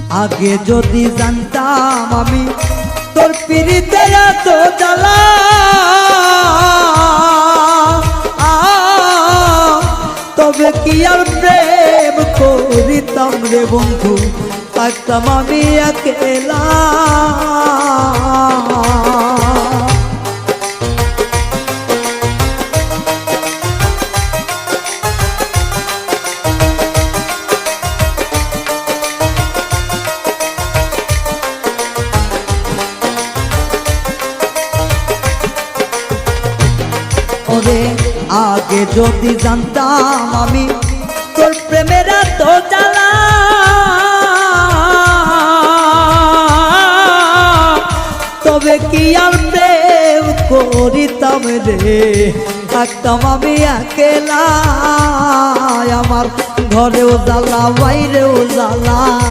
আগে যদি জানতাম আমি তোর পিরিতে এত জ্বালা, তবে কি আর প্রেম করিতাম রে বন্ধু, থাকতাম আমি একেলা। ওরে আগে যদি জানতাম আমি তোর প্রেমের এত জ্বালা, তবে কি আর প্রেম করিতাম রে, থাকতাম আমি একেলা। আমার ঘরেও জ্বালা বাইরেও জ্বালা।